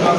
So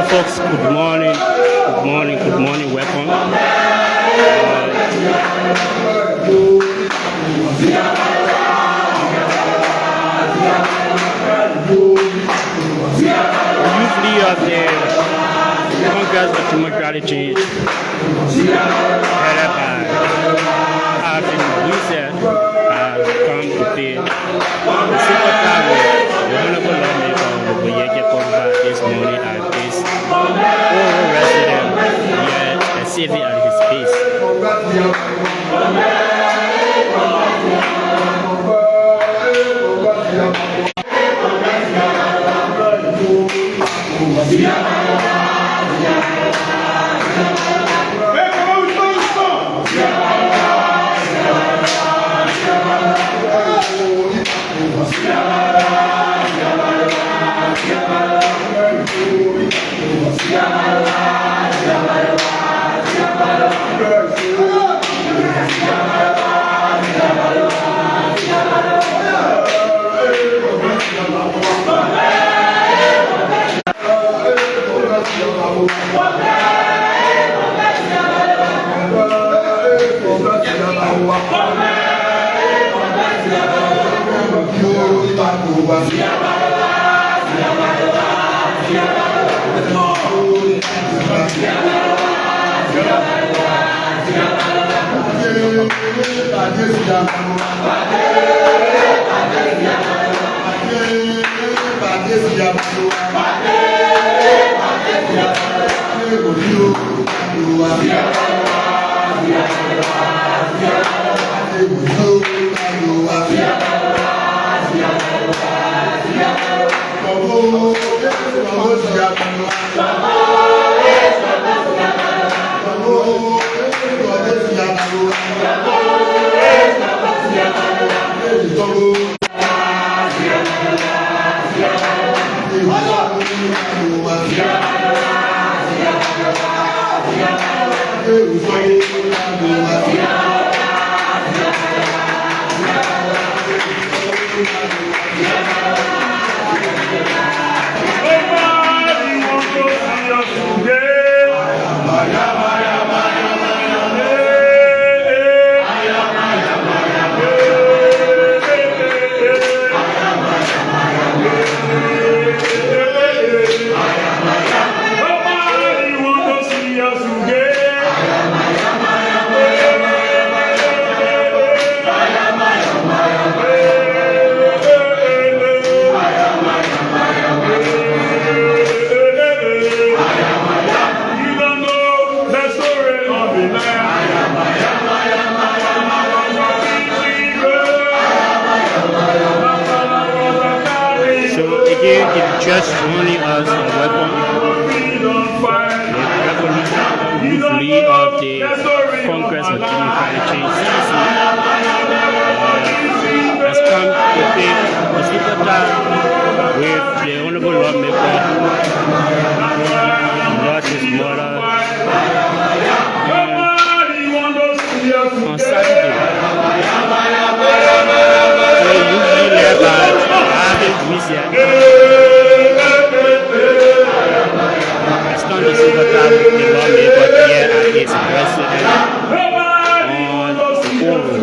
folks, good morning, welcome. Usually of the Congress of Democratic Change headed by Alvin Weah have come to pay the sympathy with the Honorable Lawmaker of Yekeh Kolubah this morning at this oral resident here and safely at his pace. Just joining us, welcome. The usually of the Congress of Democratic Change CDC has come to pay a sympathy with the Honorable Lawmaker, lost his mother on Saturday. So usually led by Alvin Weah. sympathize with the lawmaker here at his president on Uhuru.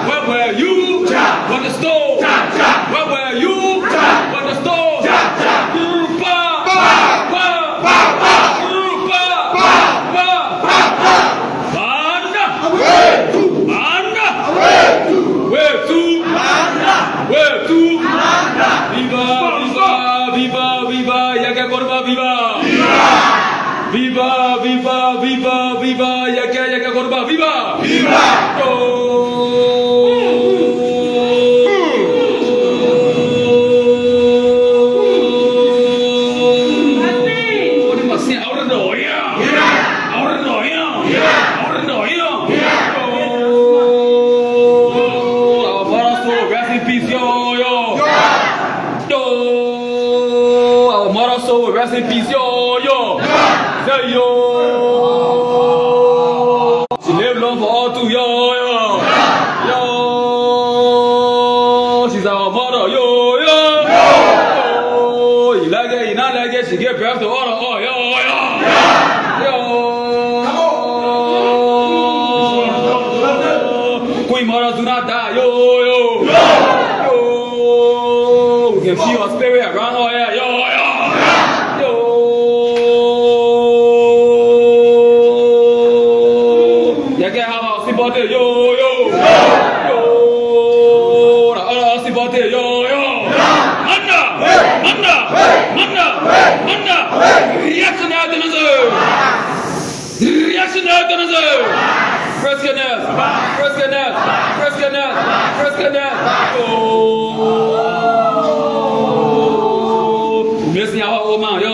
Where were you when the stove? Where were you when the stove? Where to? Viva, viva, viva, viva, Yekeh Kolubah, viva! Viva, viva, viva, viva, Yekeh Kolubah, viva! Viva! Rest in peace, yo. Say yo. She live long for all two, yo. She's our mother, yo. You like it, you not like it, she gave birth to all, yo. Queen mothers do not die, yo. We can feel her spirit around her hair, yo. Missing our old man, yo.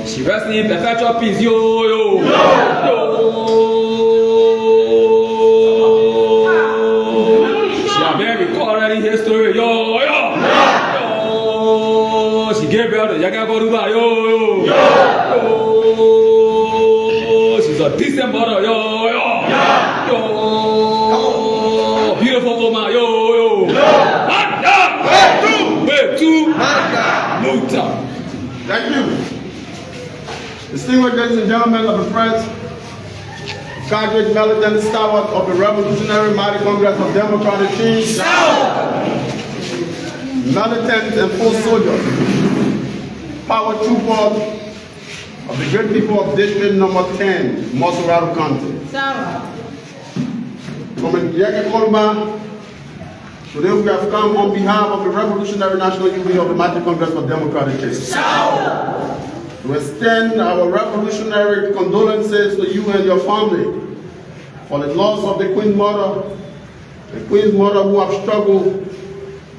She resting in perpetual peace, yo. She a very recorded history, yo. She gave birth to Yekeh Kolubah, yo. She's a decent mother, yo. Beautiful woman, yo. Way to no time. Thank you. Distinguished ladies and gentlemen of the press, graduate militant stalwart of the Revolutionary Mighty Congress of Democratic Change, militant and full soldiers, power troopers of the great people of District Number 10, Mosurado County. From Yekeh Kolubah, today we have come on behalf of the Revolutionary National Union of the Mighty Congress of Democratic Change to extend our revolutionary condolences to you and your family for the loss of the Queen Mother who have struggled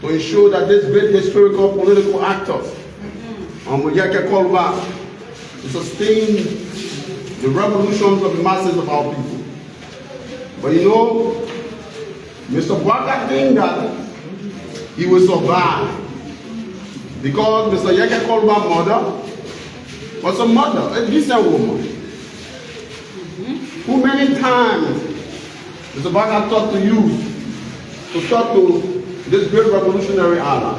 to ensure that this great historical political actors with Yekeh Kolubah to sustain the revolutions of the masses of our people. But you know, Mr. Weah think that he will survive because Mr. Yekeh Kolubah's mother was a mother, a decent woman, who many times Mr. Weah talked to you, to talk to this great revolutionary ally.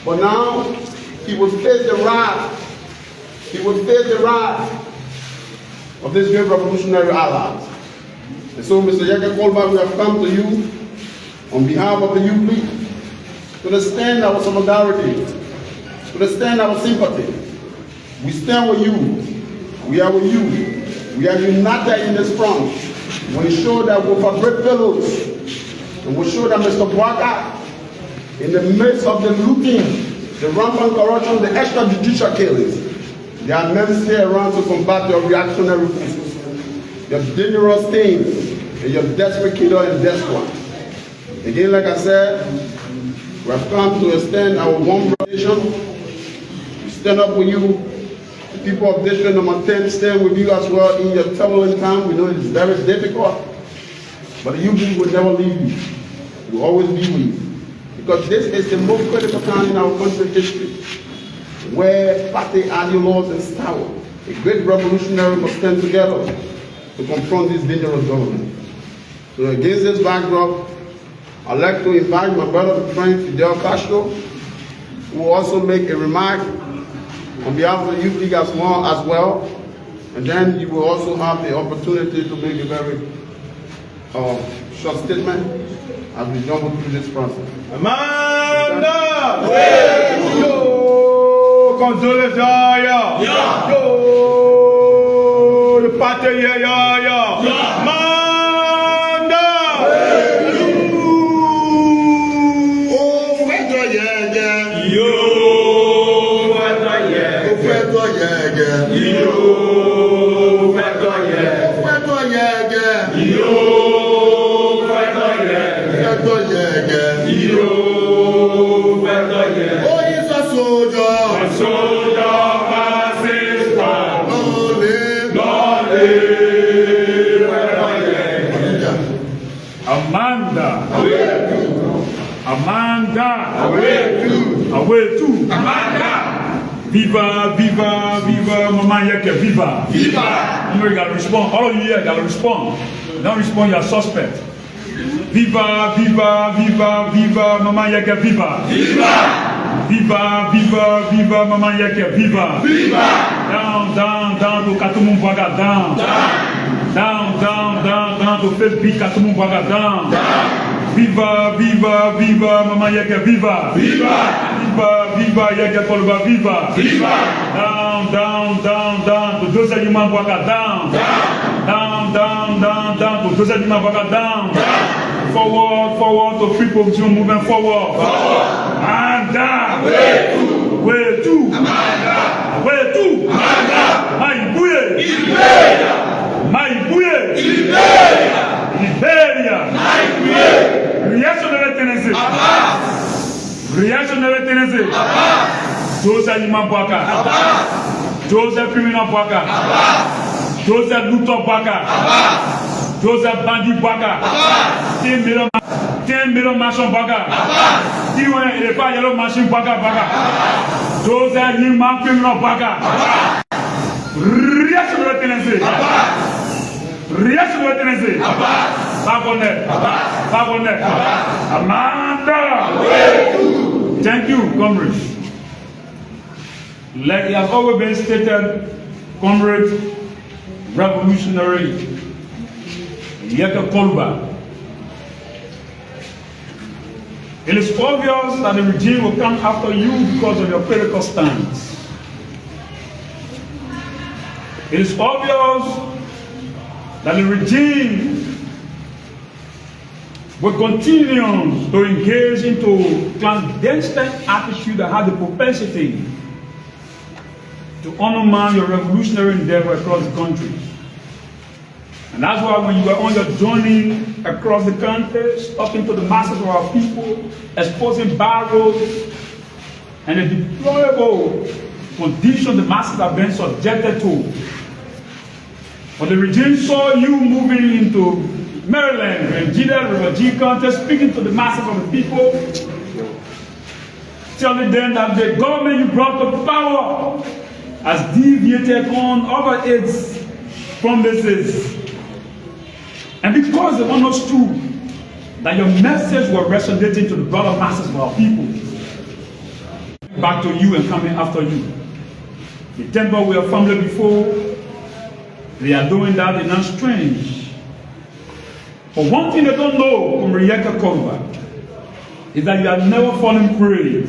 But now he will face the wrath. He will face the wrath of this great revolutionary allies. And so, Mr. Yekeh Kolubah, we have come to you on behalf of the UP to extend our solidarity, to extend our sympathy. We stand with you. We are with you. We are united in this front. We show that we're for great fellows. And we show that Mr. Weah, in the midst of the looting, the rampant corruption, the extrajudicial killings, there are men still around to combat your reactionary forces, your dangerous things, and your desperate killer and desperate. Again, like I said, we have come to extend our warm relation. We stand up with you. The people of District Number 10 stand with you as well in your turbulent time. We know it is very difficult, but the UP will never leave you. We will always be with you. Because this is the most critical time in our country's history, where party ideologues and style, a great revolutionary must stand together to confront this dangerous government. So against this backdrop, I'd like to invite my brother and friend Fidel Castro, who will also make a remark on behalf of the Youth League as well, and then you will also have the opportunity to make a very short statement as we jump through this process. Amanda! Yo! Condolences, yeah! Yo! The party, yeah! Amanda! Oh, Weah, yeah! Yo! Weah, yeah! Yo! Weah, yeah! Yo! Oh, he's a soldier. A soldier has his pride. Long live. Amanda. Away too. Amanda. Viva, Mama Yekeh, viva. You gotta respond. All of you here gotta respond. Don't respond, you're suspect. Viva, Mama Yekeh, viva. Viva, Mama Yekeh, viva. Down to Katumu Bwaga, down to face big Katumu Bwaga, down. Viva, Mama Yekeh, viva. Viva, Yekeh Kolubah, viva. Down to those animals Bwaga, down to those animals Bwaga, down. Forward to people moving forward. Amanda. Way too. Amanda. Liberia. Reactionary tendency. Joseph Liman Bwaka. Joseph Criminal Bwaka. Joseph Luto Bwaka. Joseph Bandi Bwaka. 10 million machine Bwaka. Tiwa il pas yellow machine Bwaka. Joseph Liman Criminal Bwaka. Reactionary tendency. Amanda. Thank you, comrades. Like it has always been stated, comrade revolutionary Yekeh Kolubah. It is obvious that the regime will come after you because of your critical stance. It is obvious that the regime will continue to engage into clandestine attitude that has the propensity to undermine your revolutionary endeavor across the country. And that's why when you were on your journey across the country, talking to the masses of our people, exposing barrows and the deplorable condition the masses have been subjected to, When the regime saw you moving into Maryland, Virginia, Refugee County, speaking to the masses of the people, telling them that the government you brought to power has deviated on over its promises. And because they understood that your message was resonating to the broader masses of our people, back to you and coming after you. The temple we have family before, they are doing that in not strange. But one thing they don't know from Yekeh Kolubah is that you have never fallen prey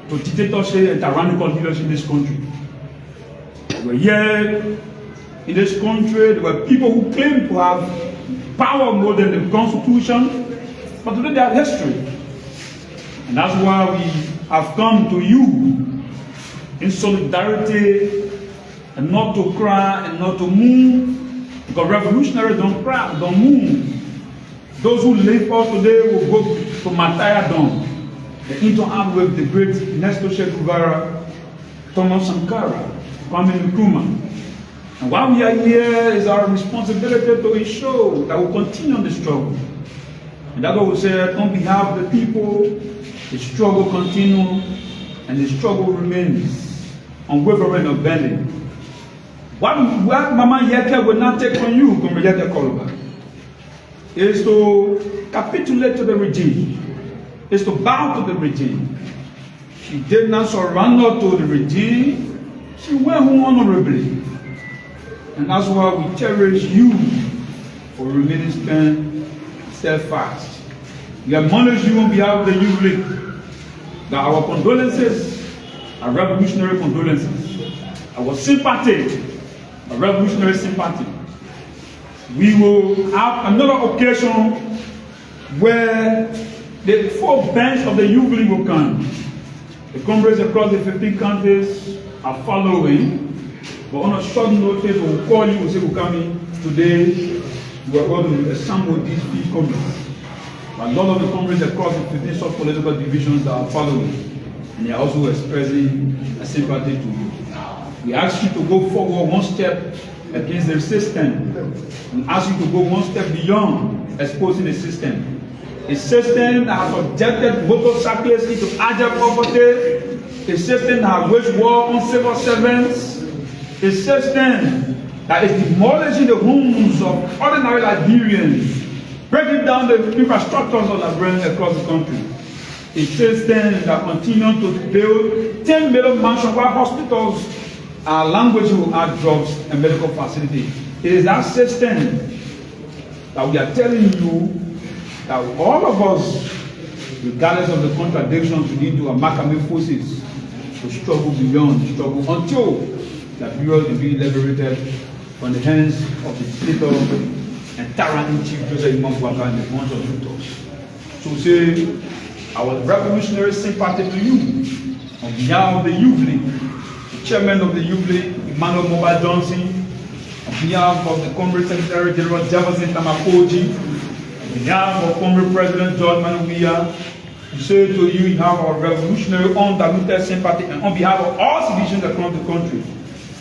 to dictatorship and tyrannical leaders in this country. We're here in this country, there were people who claimed to have power more than the Constitution, but today they have history. And that's why we have come to you in solidarity, and not to cry and not to mourn, because revolutionaries don't cry, don't mourn. Those who live us today will go to Matayadon, and interact with the great Nestor Guevara, Thomas Sankara, Kwame Nkrumah. And while we are here, it's our responsibility to ensure that we continue on the struggle. And that's what we said, on behalf of the people, the struggle continues, and the struggle remains unwavering or bending. What Mama Yekeh will not take from you, from Yekeh Kolubah, is to capitulate to the regime, is to bow to the regime. She did not surrender to the regime, she went home honorably. And that's why we cherish you for remaining steadfast. We acknowledge you on behalf of the Youth League, that our condolences are revolutionary condolences. Our sympathy, a revolutionary sympathy. We will have another occasion where the full bench of the Youth League will come. The comrades across the 15 countries are following, but on a short notice, we'll call you, we'll say we're coming today. We're going to assemble these three comrades. A lot of the comrades across the 15 sub-political divisions that are following, and they are also expressing a sympathy to you. We ask you to go forward one step against the system. We ask you to go one step beyond exposing the system. A system that has subjected motorcyclists into agile poverty, a system that has waged war on civil servants, a system that is demolishing the homes of ordinary Liberians, breaking down the infrastructures of Liberians across the country. A system that continues to build 10 million mansions while hospitals are languishing without drugs and medical facilities. It is that system that we are telling you that all of us, regardless of the contradictions, we need to amalgamate forces to struggle beyond the struggle until the period will be liberated from the hands of the dictator and tyrant chief Joseph Imambuaka and the bunch of victors. So say our revolutionary sympathy to you on behalf of the Youth League, the chairman of the Youth League, Emmanuel Mobile Johnson, on behalf of the Comrade Secretary General Jefferson Tamakoji, on behalf of Comrade President George Weah, we say to you, you have our revolutionary undiluted sympathy, and on behalf of all citizens across the country,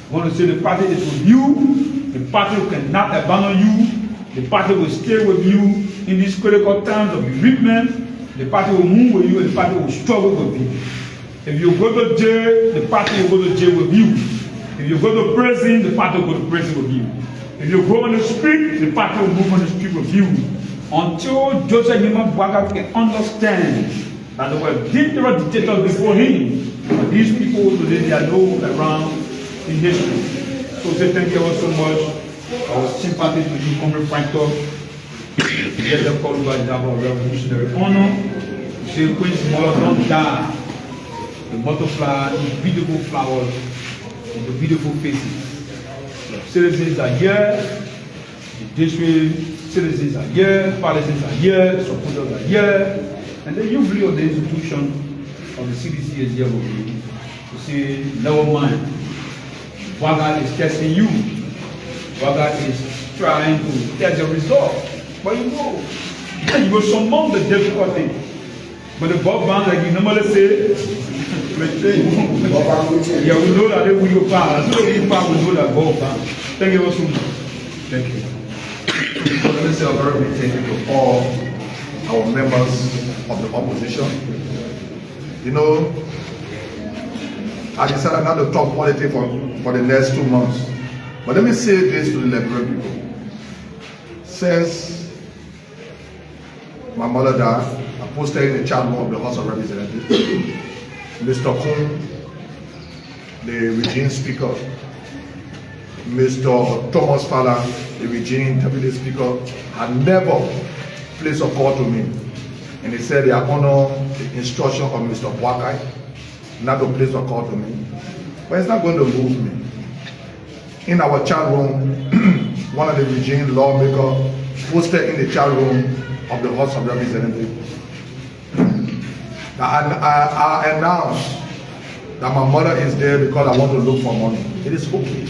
I want to say the party is with you, the party cannot abandon you, the party will stay with you in these critical times of bereavement, the party will move with you, and the party will struggle with you. If you go to jail, the party will go to jail with you. If you go to prison, the party will go to prison with you. If you go on the street, the party will move on the street with you. Until Joseph Imambuaka can understand that there were dictators before him, but these people today, they are no around in history. So say thank you all so much. Our sympathy to you, Comrade Franco. Yekeh Kolubah is our revolutionary honor. We say Queen's Mother don't die. The butterfly, the beautiful flowers, and the beautiful faces. The citizens are here, the district citizens are here, partisans are here, the supporters are here, and the Youth League of the institution of the CDC is here with you to say, never mind. Waga is testing you. Waga is trying to test the result. But you know, you will surmount the difficulty. But the Bob band, like you normally say, yeah, we know that they will pass. As soon as we pass, we know that Bob band. Thank you so much. Thank you. So let me say a very big thank you to all our members of the opposition. You know, I decided not to talk politics for the next 2 months. But let me say this to the Liberian people. Since my mother died, I posted in the chat room of the House of Representatives, Mr. Kun, the regime speaker, Mr. Thomas Fala, the regime deputy speaker, had never placed a call to me. And they said they are honor the instruction of Mr. Weah not to place a call to me. But it's not going to move me. In our chat room, one of the regime lawmakers posted in the chat room of the House of Representatives that I announced that my mother is there because I want to look for money. It is okay.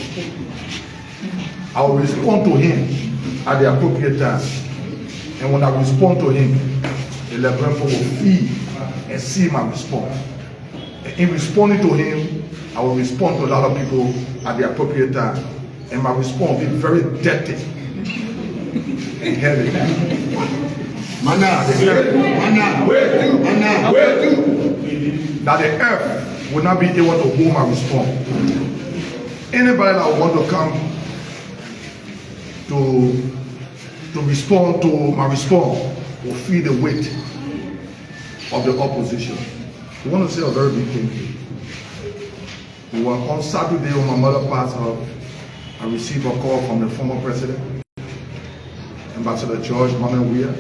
I will respond to him at the appropriate time. And when I respond to him, the Liberian people will feel and see my response. And in responding to him, I will respond to a lot of people at the appropriate time. And my response will be very dirty and heavy. That the earth will not be able to hold my response. Anybody that want to come to respond to my response will feel the weight of the opposition. We want to say a very big thing. We were on Saturday when my mother passed her. I received a call from the former president, Ambassador George Weah.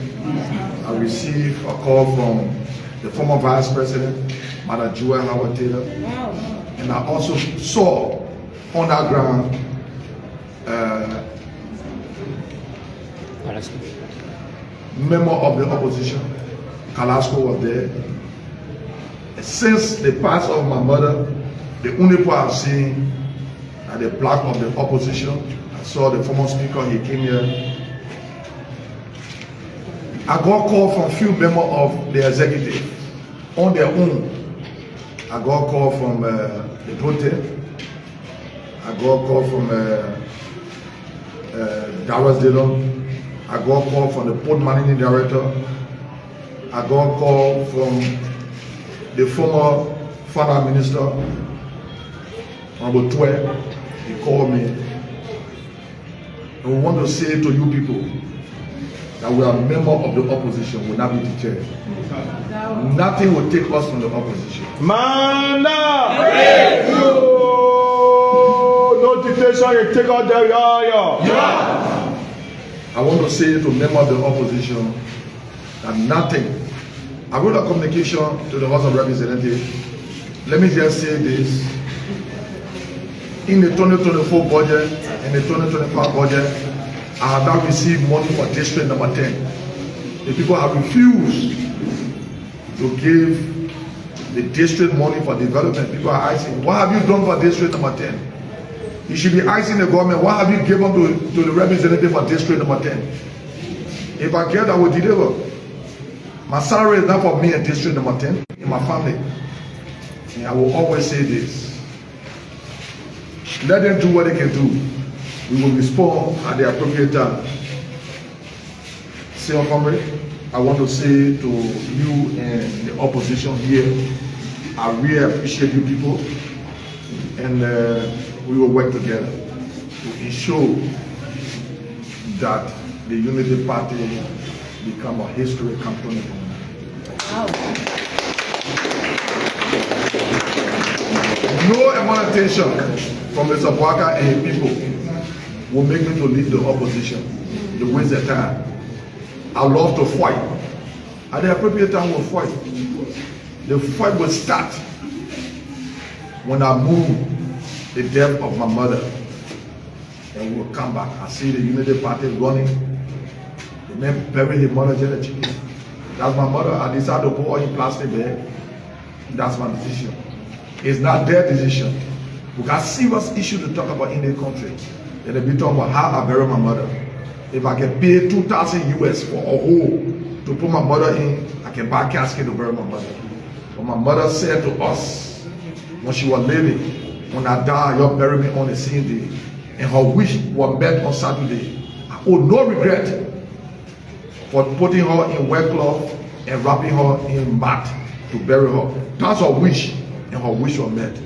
I received a call from the former vice president, Madam Weah. And I also saw on that ground member of the opposition, Kalasco was there. And since the passing of my mother, the only part I've seen at the plaque of the opposition, I saw the former speaker, he came here. I got a call from a few members of the executive on their own. I got a call from the Prote. I got a call from Dawes Dillon. I got a call from the Port Managing Director. I got a call from the former Finance Minister, Honorable Weah. He called me. And we want to say to you people that we are members of the opposition, will not be deterred. Nothing will take us from the opposition. No dictation, you take out there, I want to say to members of the opposition that nothing. I wrote a communication to the House of Representatives. Let me just say this. In the 2024 budget and the 2025 budget, I have not received money for district number 10. The people have refused to give the district money for development. People are asking, what have you done for district number 10? You should be asking the government, what have you given to the representative for district number 10? If I get, I will deliver. My salary is not for me in district number 10, in my family. And I will always say this. Let them do what they can do. We will respond at the appropriate time. Sir Comrade, I want to say to you and the opposition here, I really appreciate you people. And we will work together to ensure that the Unity Party become a history component. No exploitation from Mr. Weah and his people will make me to leave the opposition. They waste their time. I love to fight. At the appropriate time, we'll fight. The fight will start when I move the death of my mother, and we'll come back. I see the Unity Party running. The man buried his mother in the chicken. That's my mother. I decided to put her in plastic bag. That's my decision. It's not their decision. We got serious issues to talk about in the country. And they be talking about how I bury my mother. If I can pay $2,000 US for a hole to put my mother in, I can buy a casket to bury my mother. But my mother said to us when she was living, when I die, you'll bury me on the same day. And her wish was met on Saturday. hold no regret for putting her in wet cloth and wrapping her in mat to bury her. That's her wish, and her wish was met.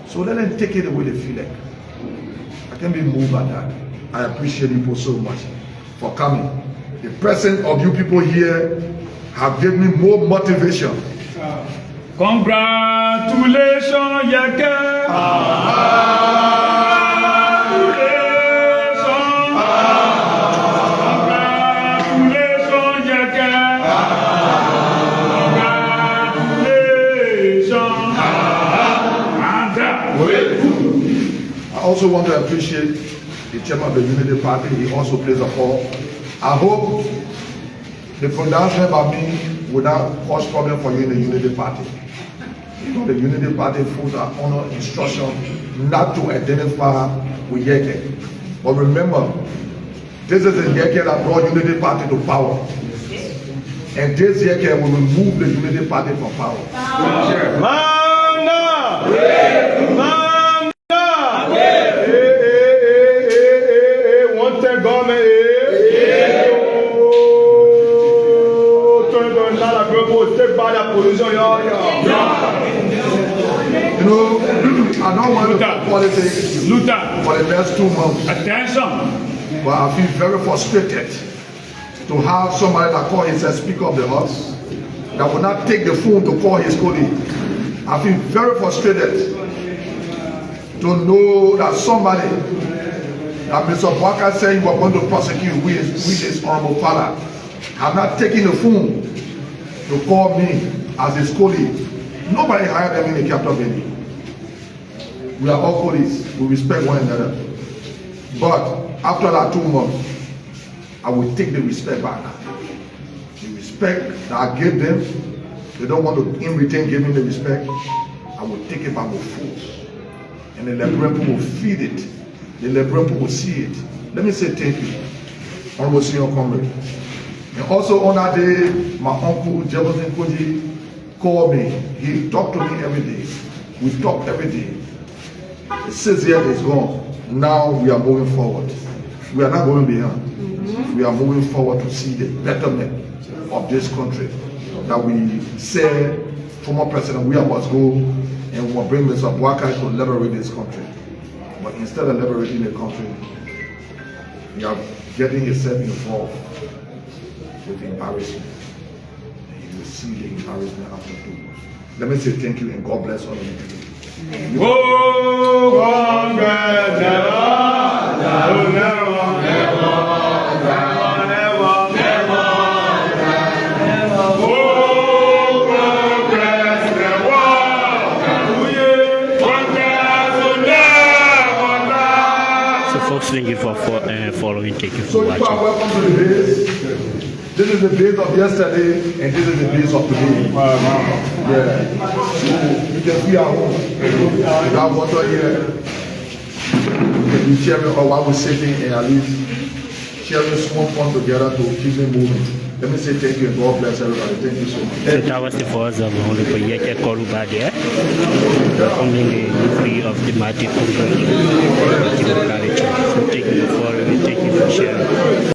So let them take it the way they feel like. I can be moved by that. I appreciate you people so much for coming. The presence of you people here have given me more motivation. Congratulations, Yekeh. I also want to appreciate the chairman of the Unity Party. He also plays a part. I hope the pronouncement by me will not cause problem for you in the Unity Party. Because the Unity Party folks are under instruction not to identify with Yekeh. But remember, this is the Yekeh that brought Unity Party to power. And this Yekeh will remove the Unity Party from power. One thing government take by the position, You know, I don't want to talk politics Luther, for the next 2 months. attention. But I feel very frustrated to have somebody that call himself Speaker of the House that will not take the phone to call his colleague. I feel very frustrated to know that somebody that Mr. Walker said he was going to prosecute with his honorable father have not taken the phone to call me as his colleague. Nobody hired them in the capital building. We are all colleagues. We respect one another. But after that 2 months, I will take the respect back. The respect that I gave them, they don't want to in return give me the respect. I will take it back with force. And the Liberian people will feed it. The Liberian people will see it. Let me say thank you, Honorable Senior Comrade. And also on that day, my uncle Jefferson Koji called me. He talked to me every day. We talk every day. The 6 years is gone. Now we are moving forward. We are not going behind. We are moving forward to see the betterment of this country. That we say, former President Weah must go and we will bring Mr. Walker to liberate this country. But instead of liberating the country, we are getting yourself involved with embarrassment. And you will see the embarrassment after 2 months. Let me say thank you and God bless all of you. Oh, Congress, never, never. Folks, thank you for following. Thank you So for you are watching. welcome to the base. This is the base of yesterday and this is the base of today. Yeah. So you can be at home. You have water here. You can be sharing or while we're sitting and at least sharing small fun together to keep me moving. Let me say thank you and God bless everybody. Thank you so much. So that was the first of Honorable Yekeh Kolubah there, welcoming the victory of the Mighty Congress. So thank you for following, thank you for sharing.